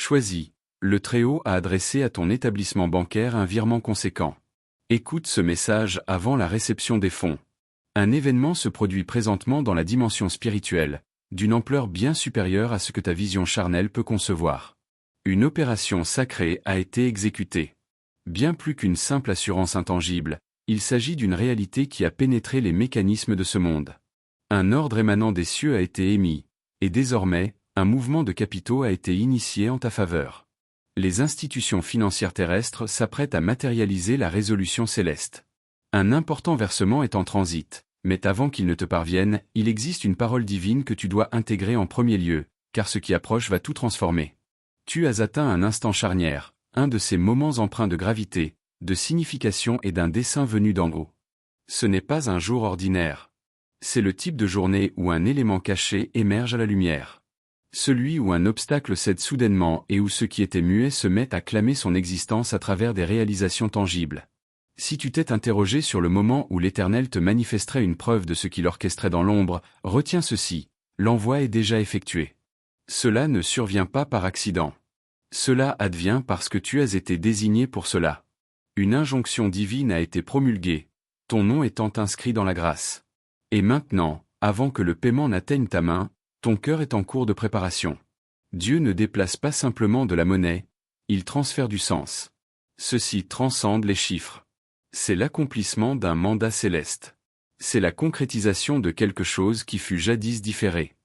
Choisis. Le Très-Haut a adressé à ton établissement bancaire un virement conséquent. Écoute ce message avant la réception des fonds. Un événement se produit présentement dans la dimension spirituelle, d'une ampleur bien supérieure à ce que ta vision charnelle peut concevoir. Une opération sacrée a été exécutée. Bien plus qu'une simple assurance intangible, il s'agit d'une réalité qui a pénétré les mécanismes de ce monde. Un ordre émanant des cieux a été émis, et désormais, un mouvement de capitaux a été initié en ta faveur. Les institutions financières terrestres s'apprêtent à matérialiser la résolution céleste. Un important versement est en transit, mais avant qu'il ne te parvienne, il existe une parole divine que tu dois intégrer en premier lieu, car ce qui approche va tout transformer. Tu as atteint un instant charnière, un de ces moments empreints de gravité, de signification et d'un dessein venu d'en haut. Ce n'est pas un jour ordinaire. C'est le type de journée où un élément caché émerge à la lumière. Celui où un obstacle cède soudainement et où ce qui était muet se met à clamer son existence à travers des réalisations tangibles. Si tu t'es interrogé sur le moment où l'Éternel te manifesterait une preuve de ce qu'il orchestrait dans l'ombre, retiens ceci, l'envoi est déjà effectué. Cela ne survient pas par accident. Cela advient parce que tu as été désigné pour cela. Une injonction divine a été promulguée, ton nom étant inscrit dans la grâce. Et maintenant, avant que le paiement n'atteigne ta main, ton cœur est en cours de préparation. Dieu ne déplace pas simplement de la monnaie, il transfère du sens. Ceci transcende les chiffres. C'est l'accomplissement d'un mandat céleste. C'est la concrétisation de quelque chose qui fut jadis différé.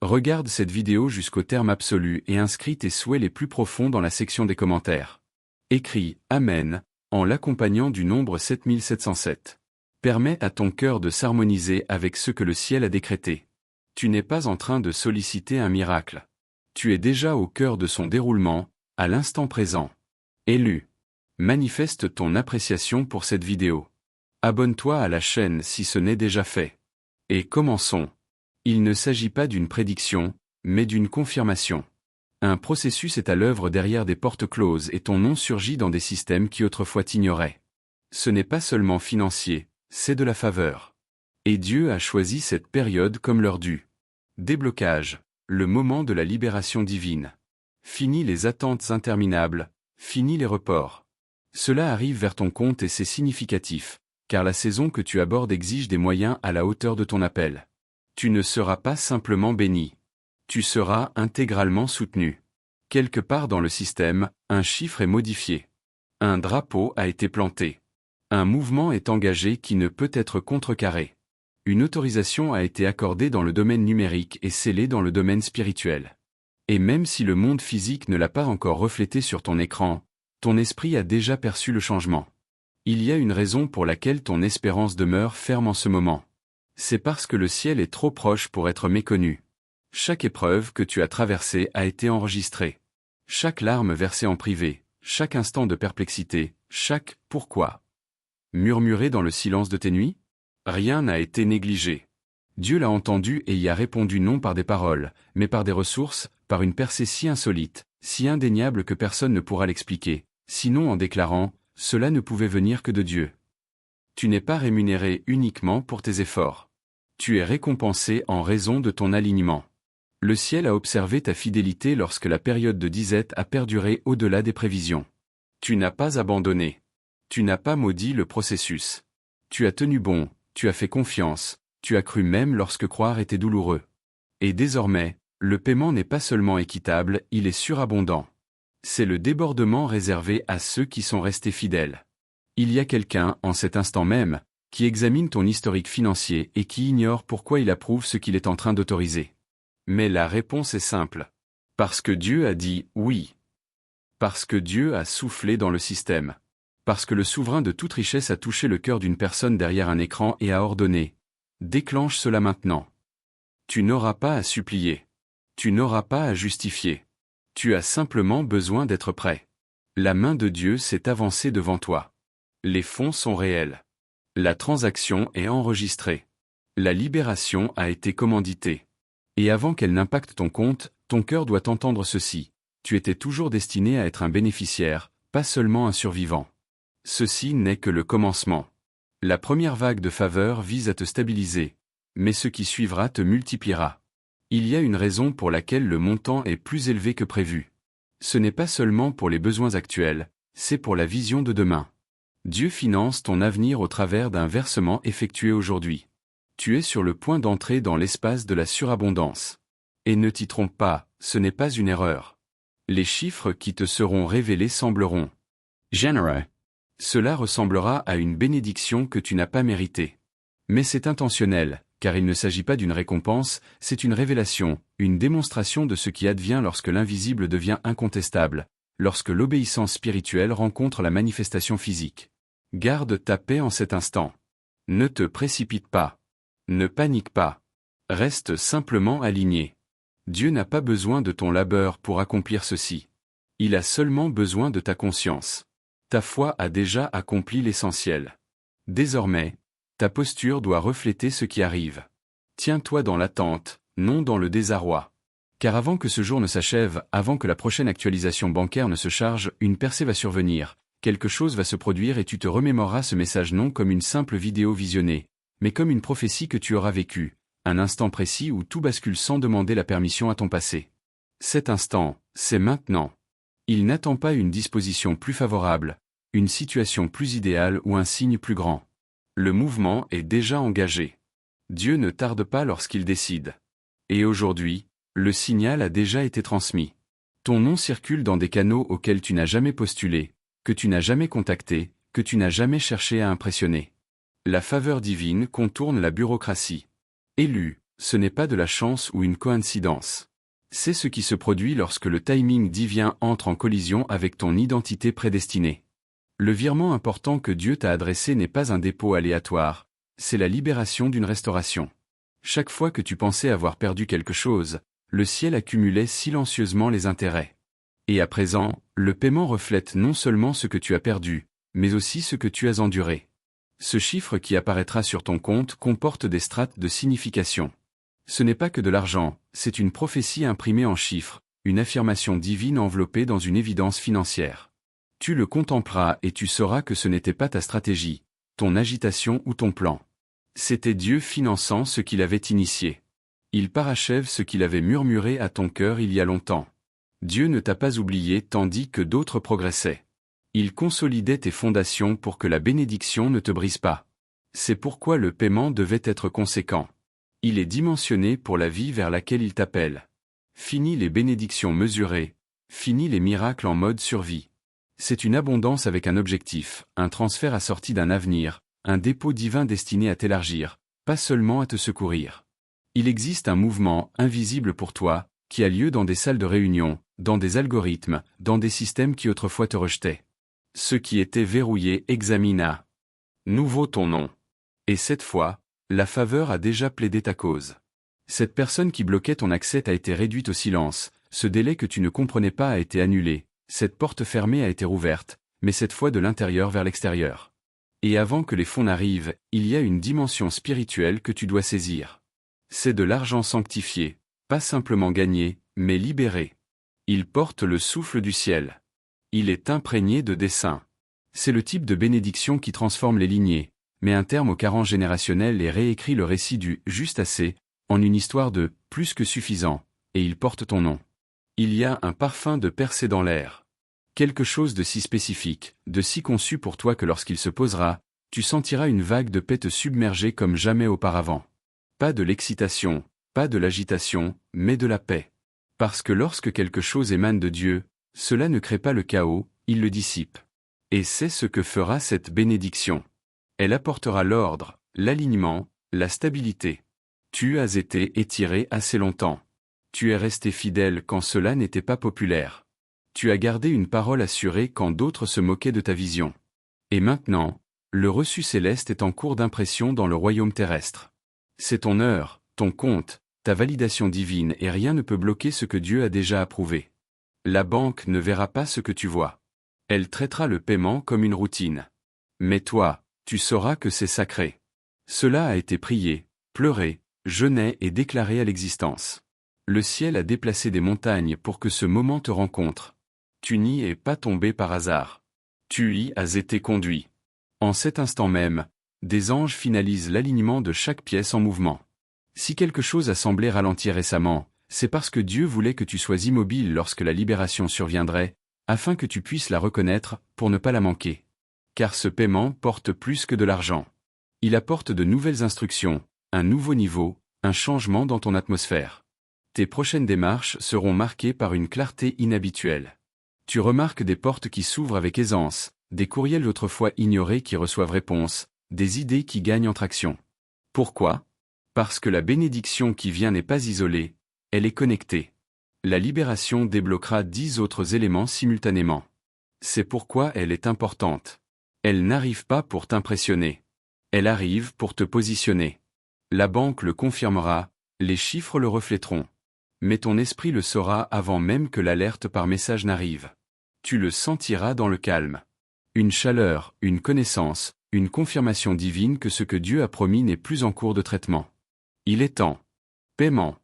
Regarde cette vidéo jusqu'au terme absolu et inscris tes souhaits les plus profonds dans la section des commentaires. Écris « Amen » en l'accompagnant du nombre 7707. Permets à ton cœur de s'harmoniser avec ce que le ciel a décrété. Tu n'es pas en train de solliciter un miracle. Tu es déjà au cœur de son déroulement, à l'instant présent. Élu. Manifeste ton appréciation pour cette vidéo. Abonne-toi à la chaîne si ce n'est déjà fait. Et commençons. Il ne s'agit pas d'une prédiction, mais d'une confirmation. Un processus est à l'œuvre derrière des portes closes et ton nom surgit dans des systèmes qui autrefois t'ignoraient. Ce n'est pas seulement financier, c'est de la faveur. Et Dieu a choisi cette période comme l'heure due. Déblocage, le moment de la libération divine. Fini les attentes interminables, fini les reports. Cela arrive vers ton compte et c'est significatif, car la saison que tu abordes exige des moyens à la hauteur de ton appel. Tu ne seras pas simplement béni. Tu seras intégralement soutenu. Quelque part dans le système, un chiffre est modifié. Un drapeau a été planté. Un mouvement est engagé qui ne peut être contrecarré. Une autorisation a été accordée dans le domaine numérique et scellée dans le domaine spirituel. Et même si le monde physique ne l'a pas encore reflété sur ton écran, ton esprit a déjà perçu le changement. Il y a une raison pour laquelle ton espérance demeure ferme en ce moment. C'est parce que le ciel est trop proche pour être méconnu. Chaque épreuve que tu as traversée a été enregistrée. Chaque larme versée en privé, chaque instant de perplexité, chaque « pourquoi » murmuré dans le silence de tes nuits? Rien n'a été négligé. Dieu l'a entendu et y a répondu non par des paroles, mais par des ressources, par une percée si insolite, si indéniable que personne ne pourra l'expliquer, sinon en déclarant « cela ne pouvait venir que de Dieu ». Tu n'es pas rémunéré uniquement pour tes efforts. Tu es récompensé en raison de ton alignement. Le ciel a observé ta fidélité lorsque la période de disette a perduré au-delà des prévisions. Tu n'as pas abandonné. Tu n'as pas maudit le processus. Tu as tenu bon. Tu as fait confiance, tu as cru même lorsque croire était douloureux. Et désormais, le paiement n'est pas seulement équitable, il est surabondant. C'est le débordement réservé à ceux qui sont restés fidèles. Il y a quelqu'un, en cet instant même, qui examine ton historique financier et qui ignore pourquoi il approuve ce qu'il est en train d'autoriser. Mais la réponse est simple. Parce que Dieu a dit « oui ». Parce que Dieu a soufflé dans le système. Parce que le souverain de toute richesse a touché le cœur d'une personne derrière un écran et a ordonné « Déclenche cela maintenant ». Tu n'auras pas à supplier. Tu n'auras pas à justifier. Tu as simplement besoin d'être prêt. La main de Dieu s'est avancée devant toi. Les fonds sont réels. La transaction est enregistrée. La libération a été commanditée. Et avant qu'elle n'impacte ton compte, ton cœur doit entendre ceci. Tu étais toujours destiné à être un bénéficiaire, pas seulement un survivant. Ceci n'est que le commencement. La première vague de faveur vise à te stabiliser, mais ce qui suivra te multipliera. Il y a une raison pour laquelle le montant est plus élevé que prévu. Ce n'est pas seulement pour les besoins actuels, c'est pour la vision de demain. Dieu finance ton avenir au travers d'un versement effectué aujourd'hui. Tu es sur le point d'entrer dans l'espace de la surabondance. Et ne t'y trompe pas, ce n'est pas une erreur. Les chiffres qui te seront révélés sembleront généreux. Cela ressemblera à une bénédiction que tu n'as pas méritée. Mais c'est intentionnel, car il ne s'agit pas d'une récompense, c'est une révélation, une démonstration de ce qui advient lorsque l'invisible devient incontestable, lorsque l'obéissance spirituelle rencontre la manifestation physique. Garde ta paix en cet instant. Ne te précipite pas. Ne panique pas. Reste simplement aligné. Dieu n'a pas besoin de ton labeur pour accomplir ceci. Il a seulement besoin de ta conscience. Ta foi a déjà accompli l'essentiel. Désormais, ta posture doit refléter ce qui arrive. Tiens-toi dans l'attente, non dans le désarroi. Car avant que ce jour ne s'achève, avant que la prochaine actualisation bancaire ne se charge, une percée va survenir, quelque chose va se produire et tu te remémoreras ce message non comme une simple vidéo visionnée, mais comme une prophétie que tu auras vécue, un instant précis où tout bascule sans demander la permission à ton passé. Cet instant, c'est maintenant. Il n'attend pas une disposition plus favorable, une situation plus idéale ou un signe plus grand. Le mouvement est déjà engagé. Dieu ne tarde pas lorsqu'il décide. Et aujourd'hui, le signal a déjà été transmis. Ton nom circule dans des canaux auxquels tu n'as jamais postulé, que tu n'as jamais contacté, que tu n'as jamais cherché à impressionner. La faveur divine contourne la bureaucratie. Élu, ce n'est pas de la chance ou une coïncidence. C'est ce qui se produit lorsque le timing divin entre en collision avec ton identité prédestinée. Le virement important que Dieu t'a adressé n'est pas un dépôt aléatoire, c'est la libération d'une restauration. Chaque fois que tu pensais avoir perdu quelque chose, le ciel accumulait silencieusement les intérêts. Et à présent, le paiement reflète non seulement ce que tu as perdu, mais aussi ce que tu as enduré. Ce chiffre qui apparaîtra sur ton compte comporte des strates de signification. Ce n'est pas que de l'argent, c'est une prophétie imprimée en chiffres, une affirmation divine enveloppée dans une évidence financière. Tu le contempleras et tu sauras que ce n'était pas ta stratégie, ton agitation ou ton plan. C'était Dieu finançant ce qu'il avait initié. Il parachève ce qu'il avait murmuré à ton cœur il y a longtemps. Dieu ne t'a pas oublié tandis que d'autres progressaient. Il consolidait tes fondations pour que la bénédiction ne te brise pas. C'est pourquoi le paiement devait être conséquent. Il est dimensionné pour la vie vers laquelle il t'appelle. Fini les bénédictions mesurées, fini les miracles en mode survie. C'est une abondance avec un objectif, un transfert assorti d'un avenir, un dépôt divin destiné à t'élargir, pas seulement à te secourir. Il existe un mouvement invisible pour toi, qui a lieu dans des salles de réunion, dans des algorithmes, dans des systèmes qui autrefois te rejetaient. Ce qui était verrouillé examina. Nouveau ton nom. Et cette fois, la faveur a déjà plaidé ta cause. Cette personne qui bloquait ton accès a été réduite au silence, ce délai que tu ne comprenais pas a été annulé, cette porte fermée a été rouverte, mais cette fois de l'intérieur vers l'extérieur. Et avant que les fonds n'arrivent, il y a une dimension spirituelle que tu dois saisir. C'est de l'argent sanctifié, pas simplement gagné, mais libéré. Il porte le souffle du ciel. Il est imprégné de dessein. C'est le type de bénédiction qui transforme les lignées, met un terme aux carences générationnelles et réécrit le récit du « juste assez » en une histoire de « plus que suffisant », et il porte ton nom. Il y a un parfum de percée dans l'air. Quelque chose de si spécifique, de si conçu pour toi que lorsqu'il se posera, tu sentiras une vague de paix te submerger comme jamais auparavant. Pas de l'excitation, pas de l'agitation, mais de la paix. Parce que lorsque quelque chose émane de Dieu, cela ne crée pas le chaos, il le dissipe. Et c'est ce que fera cette bénédiction. Elle apportera l'ordre, l'alignement, la stabilité. Tu as été étiré assez longtemps. Tu es resté fidèle quand cela n'était pas populaire. Tu as gardé une parole assurée quand d'autres se moquaient de ta vision. Et maintenant, le reçu céleste est en cours d'impression dans le royaume terrestre. C'est ton heure, ton compte, ta validation divine et rien ne peut bloquer ce que Dieu a déjà approuvé. La banque ne verra pas ce que tu vois. Elle traitera le paiement comme une routine. Mais toi, tu sauras que c'est sacré. Cela a été prié, pleuré, jeûné et déclaré à l'existence. Le ciel a déplacé des montagnes pour que ce moment te rencontre. Tu n'y es pas tombé par hasard. Tu y as été conduit. En cet instant même, des anges finalisent l'alignement de chaque pièce en mouvement. Si quelque chose a semblé ralentir récemment, C'est parce que Dieu voulait que tu sois immobile lorsque la libération surviendrait, afin que tu puisses la reconnaître, pour ne pas la manquer. Car ce paiement porte plus que de l'argent. Il apporte de nouvelles instructions, un nouveau niveau, un changement dans ton atmosphère. Tes prochaines démarches seront marquées par une clarté inhabituelle. Tu remarques des portes qui s'ouvrent avec aisance, des courriels autrefois ignorés qui reçoivent réponse, des idées qui gagnent en traction. Pourquoi ? Parce que la bénédiction qui vient n'est pas isolée, elle est connectée. La libération débloquera 10 autres éléments simultanément. C'est pourquoi elle est importante. Elle n'arrive pas pour t'impressionner. Elle arrive pour te positionner. La banque le confirmera, les chiffres le reflèteront. Mais ton esprit le saura avant même que l'alerte par message n'arrive. Tu le sentiras dans le calme. Une chaleur, une connaissance, une confirmation divine que ce que Dieu a promis n'est plus en cours de traitement. Il est temps. Paiement.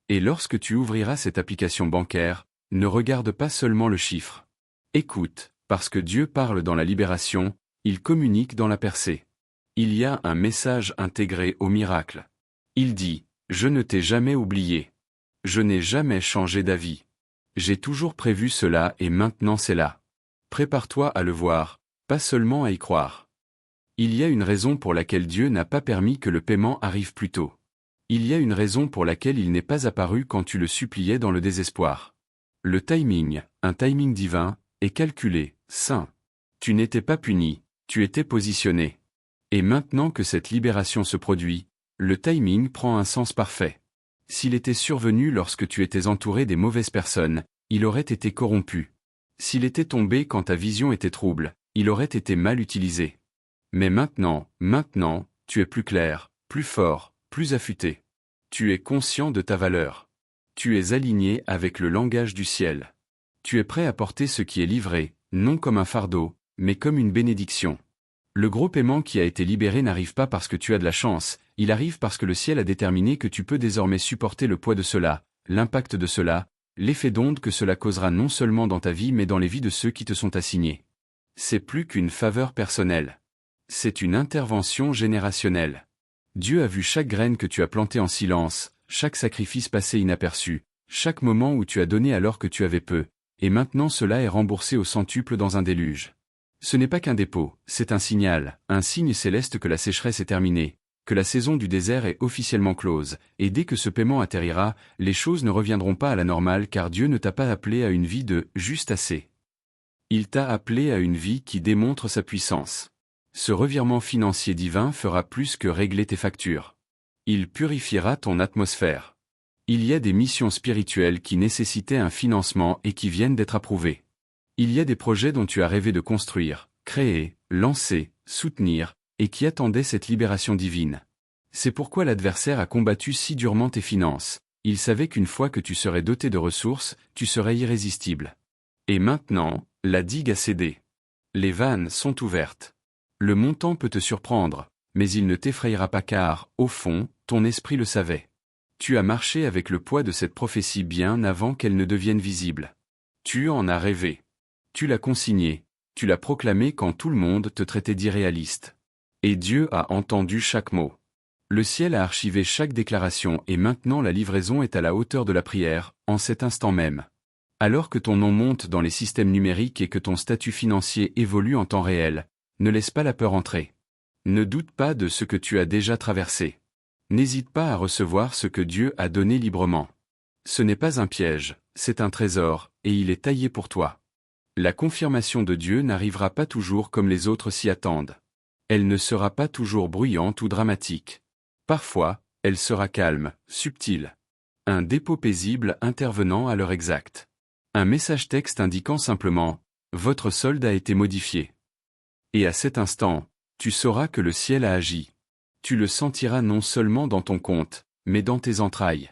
Et lorsque tu ouvriras cette application bancaire, ne regarde pas seulement le chiffre. Écoute, parce que Dieu parle dans la libération, il communique dans la percée. Il y a un message intégré au miracle. Il dit, « Je ne t'ai jamais oublié. Je n'ai jamais changé d'avis. J'ai toujours prévu cela et maintenant c'est là. Prépare-toi à le voir, pas seulement à y croire. » Il y a une raison pour laquelle Dieu n'a pas permis que le paiement arrive plus tôt. Il y a une raison pour laquelle il n'est pas apparu quand tu le suppliais dans le désespoir. Le timing, un timing divin, est calculé, saint. Tu n'étais pas puni, tu étais positionné. Et maintenant que cette libération se produit, le timing prend un sens parfait. S'il était survenu lorsque tu étais entouré des mauvaises personnes, il aurait été corrompu. S'il était tombé quand ta vision était trouble, il aurait été mal utilisé. Mais maintenant, tu es plus clair, plus fort, plus affûté. Tu es conscient de ta valeur. Tu es aligné avec le langage du ciel. Tu es prêt à porter ce qui est livré, non comme un fardeau, mais comme une bénédiction. Le gros paiement qui a été libéré n'arrive pas parce que tu as de la chance, il arrive parce que le ciel a déterminé que tu peux désormais supporter le poids de cela, l'impact de cela, l'effet d'onde que cela causera non seulement dans ta vie mais dans les vies de ceux qui te sont assignés. C'est plus qu'une faveur personnelle. C'est une intervention générationnelle. Dieu a vu chaque graine que tu as plantée en silence, chaque sacrifice passé inaperçu, chaque moment où tu as donné alors que tu avais peu, et maintenant cela est remboursé au centuple dans un déluge. Ce n'est pas qu'un dépôt, c'est un signal, un signe céleste que la sécheresse est terminée, que la saison du désert est officiellement close, et dès que ce paiement atterrira, les choses ne reviendront pas à la normale car Dieu ne t'a pas appelé à une vie de « juste assez ». Il t'a appelé à une vie qui démontre sa puissance. Ce revirement financier divin fera plus que régler tes factures. Il purifiera ton atmosphère. Il y a des missions spirituelles qui nécessitaient un financement et qui viennent d'être approuvées. Il y a des projets dont tu as rêvé de construire, créer, lancer, soutenir, et qui attendaient cette libération divine. C'est pourquoi l'adversaire a combattu si durement tes finances. Il savait qu'une fois que tu serais doté de ressources, tu serais irrésistible. Et maintenant, la digue a cédé. Les vannes sont ouvertes. Le montant peut te surprendre, mais il ne t'effrayera pas car, au fond, ton esprit le savait. Tu as marché avec le poids de cette prophétie bien avant qu'elle ne devienne visible. Tu en as rêvé. Tu l'as consigné, tu l'as proclamé quand tout le monde te traitait d'irréaliste. Et Dieu a entendu chaque mot. Le ciel a archivé chaque déclaration et maintenant la livraison est à la hauteur de la prière, en cet instant même. Alors que ton nom monte dans les systèmes numériques et que ton statut financier évolue en temps réel, ne laisse pas la peur entrer. Ne doute pas de ce que tu as déjà traversé. N'hésite pas à recevoir ce que Dieu a donné librement. Ce n'est pas un piège, c'est un trésor, et il est taillé pour toi. La confirmation de Dieu n'arrivera pas toujours comme les autres s'y attendent. Elle ne sera pas toujours bruyante ou dramatique. Parfois, elle sera calme, subtile. Un dépôt paisible intervenant à l'heure exacte. Un message texte indiquant simplement « Votre solde a été modifié ». Et à cet instant, tu sauras que le ciel a agi. Tu le sentiras non seulement dans ton compte, mais dans tes entrailles.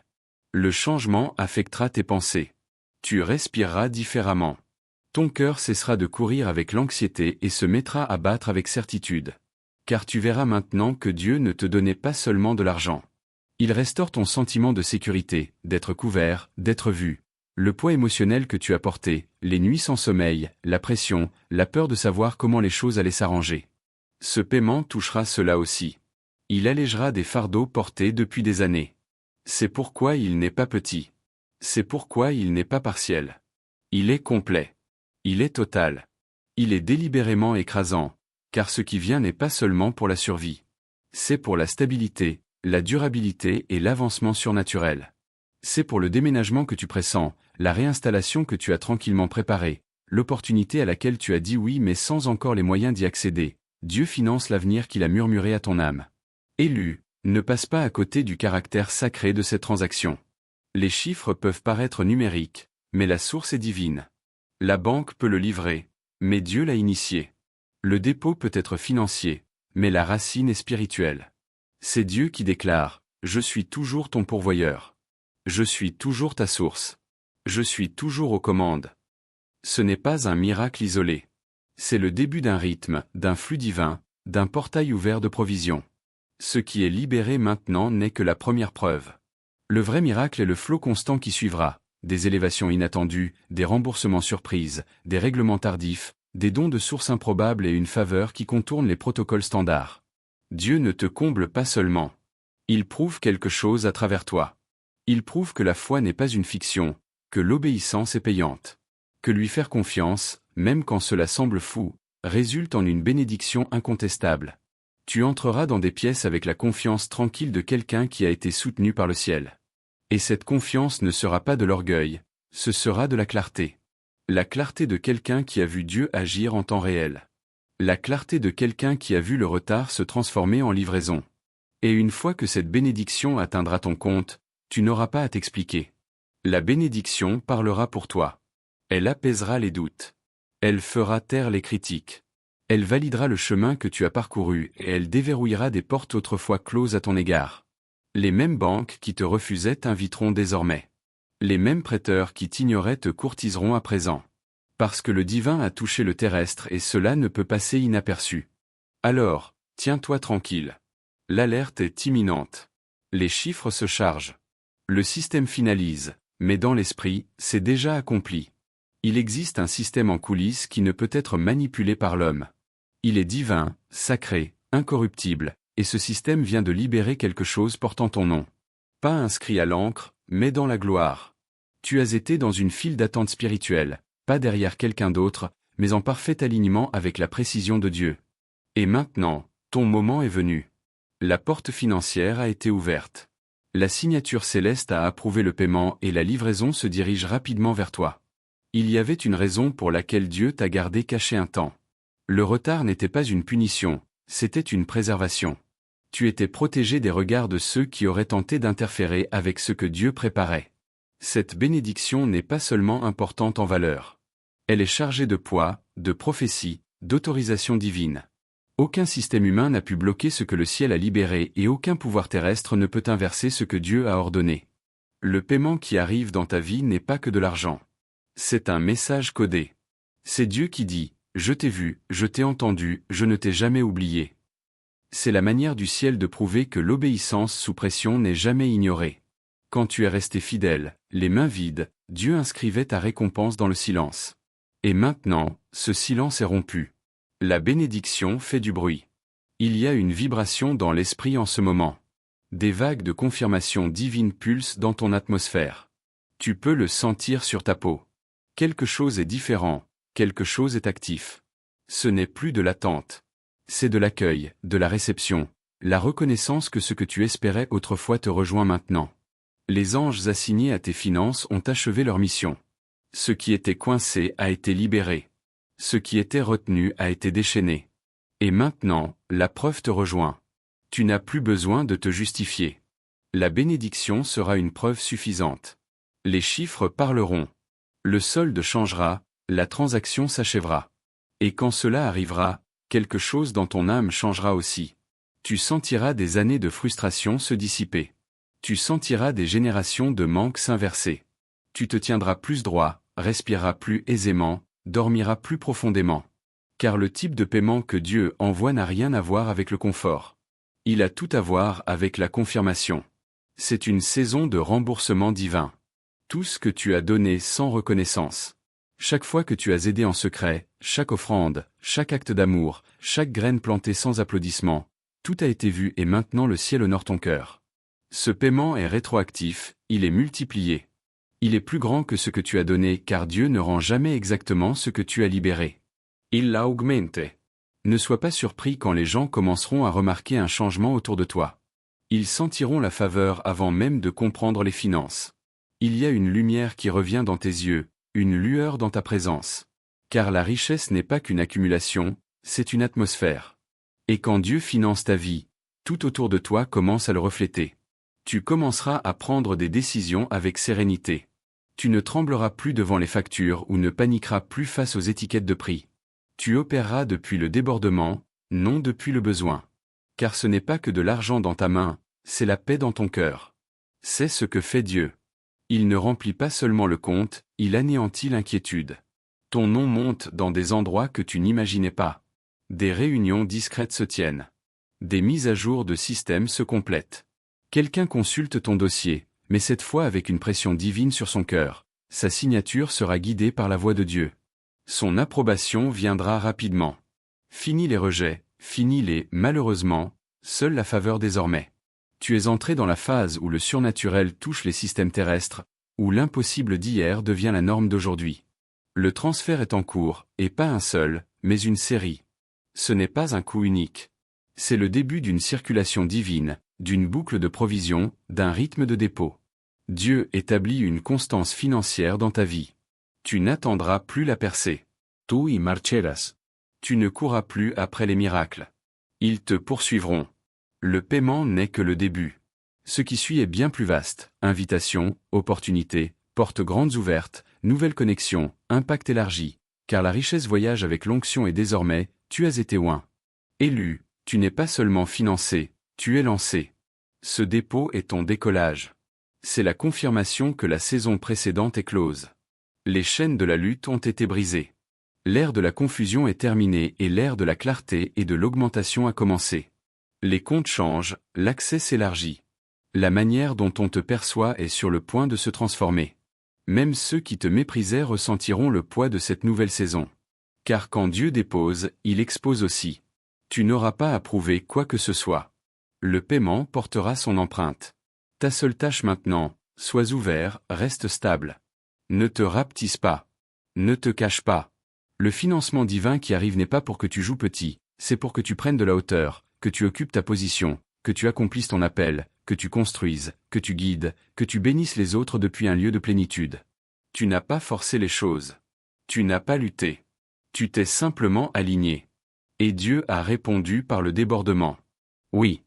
Le changement affectera tes pensées. Tu respireras différemment. Ton cœur cessera de courir avec l'anxiété et se mettra à battre avec certitude. Car tu verras maintenant que Dieu ne te donnait pas seulement de l'argent. Il restaure ton sentiment de sécurité, d'être couvert, d'être vu. Le poids émotionnel que tu as porté, les nuits sans sommeil, la pression, la peur de savoir comment les choses allaient s'arranger. Ce paiement touchera cela aussi. Il allégera des fardeaux portés depuis des années. C'est pourquoi il n'est pas petit. C'est pourquoi il n'est pas partiel. Il est complet. Il est total. Il est délibérément écrasant, car ce qui vient n'est pas seulement pour la survie. C'est pour la stabilité, la durabilité et l'avancement surnaturel. C'est pour le déménagement que tu pressens, la réinstallation que tu as tranquillement préparée, l'opportunité à laquelle tu as dit oui mais sans encore les moyens d'y accéder. Dieu finance l'avenir qu'il a murmuré à ton âme. Élu, ne passe pas à côté du caractère sacré de cette transaction. Les chiffres peuvent paraître numériques, mais la source est divine. La banque peut le livrer, mais Dieu l'a initié. Le dépôt peut être financier, mais la racine est spirituelle. C'est Dieu qui déclare « Je suis toujours ton pourvoyeur. Je suis toujours ta source. Je suis toujours aux commandes. » Ce n'est pas un miracle isolé. C'est le début d'un rythme, d'un flux divin, d'un portail ouvert de provision. Ce qui est libéré maintenant n'est que la première preuve. Le vrai miracle est le flot constant qui suivra, des élévations inattendues, des remboursements surprises, des règlements tardifs, des dons de sources improbables et une faveur qui contourne les protocoles standards. Dieu ne te comble pas seulement. Il prouve quelque chose à travers toi. Il prouve que la foi n'est pas une fiction, que l'obéissance est payante. Que lui faire confiance, même quand cela semble fou, résulte en une bénédiction incontestable. Tu entreras dans des pièces avec la confiance tranquille de quelqu'un qui a été soutenu par le ciel. Et cette confiance ne sera pas de l'orgueil, ce sera de la clarté. La clarté de quelqu'un qui a vu Dieu agir en temps réel. La clarté de quelqu'un qui a vu le retard se transformer en livraison. Et une fois que cette bénédiction atteindra ton compte, tu n'auras pas à t'expliquer. La bénédiction parlera pour toi. Elle apaisera les doutes. Elle fera taire les critiques. Elle validera le chemin que tu as parcouru et elle déverrouillera des portes autrefois closes à ton égard. Les mêmes banques qui te refusaient t'inviteront désormais. Les mêmes prêteurs qui t'ignoraient te courtiseront à présent. Parce que le divin a touché le terrestre et cela ne peut passer inaperçu. Alors, tiens-toi tranquille. L'alerte est imminente. Les chiffres se chargent. Le système finalise, mais dans l'esprit, c'est déjà accompli. Il existe un système en coulisses qui ne peut être manipulé par l'homme. Il est divin, sacré, incorruptible, et ce système vient de libérer quelque chose portant ton nom. Pas inscrit à l'encre, mais dans la gloire. Tu as été dans une file d'attente spirituelle, pas derrière quelqu'un d'autre, mais en parfait alignement avec la précision de Dieu. Et maintenant, ton moment est venu. La porte financière a été ouverte. La signature céleste a approuvé le paiement et la livraison se dirige rapidement vers toi. Il y avait une raison pour laquelle Dieu t'a gardé caché un temps. Le retard n'était pas une punition, c'était une préservation. Tu étais protégé des regards de ceux qui auraient tenté d'interférer avec ce que Dieu préparait. Cette bénédiction n'est pas seulement importante en valeur. Elle est chargée de poids, de prophétie, d'autorisation divine. Aucun système humain n'a pu bloquer ce que le ciel a libéré et aucun pouvoir terrestre ne peut inverser ce que Dieu a ordonné. Le paiement qui arrive dans ta vie n'est pas que de l'argent. C'est un message codé. C'est Dieu qui dit « Je t'ai vu, je t'ai entendu, je ne t'ai jamais oublié ». C'est la manière du ciel de prouver que l'obéissance sous pression n'est jamais ignorée. Quand tu es resté fidèle, les mains vides, Dieu inscrivait ta récompense dans le silence. Et maintenant, ce silence est rompu. La bénédiction fait du bruit. Il y a une vibration dans l'esprit en ce moment. Des vagues de confirmation divine pulsent dans ton atmosphère. Tu peux le sentir sur ta peau. Quelque chose est différent, quelque chose est actif. Ce n'est plus de l'attente. C'est de l'accueil, de la réception, la reconnaissance que ce que tu espérais autrefois te rejoint maintenant. Les anges assignés à tes finances ont achevé leur mission. Ce qui était coincé a été libéré. Ce qui était retenu a été déchaîné. Et maintenant, la preuve te rejoint. Tu n'as plus besoin de te justifier. La bénédiction sera une preuve suffisante. Les chiffres parleront. Le solde changera, la transaction s'achèvera. Et quand cela arrivera, quelque chose dans ton âme changera aussi. Tu sentiras des années de frustration se dissiper. Tu sentiras des générations de manque s'inverser. Tu te tiendras plus droit, respireras plus aisément, dormiras plus profondément. Car le type de paiement que Dieu envoie n'a rien à voir avec le confort. Il a tout à voir avec la confirmation. C'est une saison de remboursement divin. Tout ce que tu as donné sans reconnaissance. Chaque fois que tu as aidé en secret, chaque offrande, chaque acte d'amour, chaque graine plantée sans applaudissement, tout a été vu et maintenant le ciel honore ton cœur. Ce paiement est rétroactif, il est multiplié. Il est plus grand que ce que tu as donné car Dieu ne rend jamais exactement ce que tu as libéré. Il augmente. Ne sois pas surpris quand les gens commenceront à remarquer un changement autour de toi. Ils sentiront la faveur avant même de comprendre les finances. Il y a une lumière qui revient dans tes yeux, une lueur dans ta présence. Car la richesse n'est pas qu'une accumulation, c'est une atmosphère. Et quand Dieu finance ta vie, tout autour de toi commence à le refléter. Tu commenceras à prendre des décisions avec sérénité. Tu ne trembleras plus devant les factures ou ne paniqueras plus face aux étiquettes de prix. Tu opéreras depuis le débordement, non depuis le besoin. Car ce n'est pas que de l'argent dans ta main, c'est la paix dans ton cœur. C'est ce que fait Dieu. Il ne remplit pas seulement le compte, il anéantit l'inquiétude. Ton nom monte dans des endroits que tu n'imaginais pas. Des réunions discrètes se tiennent. Des mises à jour de systèmes se complètent. Quelqu'un consulte ton dossier, mais cette fois avec une pression divine sur son cœur. Sa signature sera guidée par la voix de Dieu. Son approbation viendra rapidement. Fini les rejets, fini les « malheureusement », seule la faveur désormais. Tu es entré dans la phase où le surnaturel touche les systèmes terrestres, où l'impossible d'hier devient la norme d'aujourd'hui. Le transfert est en cours, et pas un seul, mais une série. Ce n'est pas un coup unique. C'est le début d'une circulation divine, d'une boucle de provision, d'un rythme de dépôt. Dieu établit une constance financière dans ta vie. Tu n'attendras plus la percée. Tu y marcheras. Tu ne courras plus après les miracles. Ils te poursuivront. Le paiement n'est que le début. Ce qui suit est bien plus vaste. Invitations, opportunités, portes grandes ouvertes, nouvelles connexions, impact élargi. Car la richesse voyage avec l'onction et désormais, tu as été oint. Élu, tu n'es pas seulement financé, tu es lancé. Ce dépôt est ton décollage. C'est la confirmation que la saison précédente est close. Les chaînes de la lutte ont été brisées. L'ère de la confusion est terminée et l'ère de la clarté et de l'augmentation a commencé. Les comptes changent, l'accès s'élargit. La manière dont on te perçoit est sur le point de se transformer. Même ceux qui te méprisaient ressentiront le poids de cette nouvelle saison. Car quand Dieu dépose, il expose aussi. Tu n'auras pas à prouver quoi que ce soit. Le paiement portera son empreinte. Ta seule tâche maintenant, sois ouvert, reste stable. Ne te rapetisse pas. Ne te cache pas. Le financement divin qui arrive n'est pas pour que tu joues petit, c'est pour que tu prennes de la hauteur, que tu occupes ta position, que tu accomplisses ton appel, que tu construises, que tu guides, que tu bénisses les autres depuis un lieu de plénitude. Tu n'as pas forcé les choses. Tu n'as pas lutté. Tu t'es simplement aligné. Et Dieu a répondu par le débordement. Oui.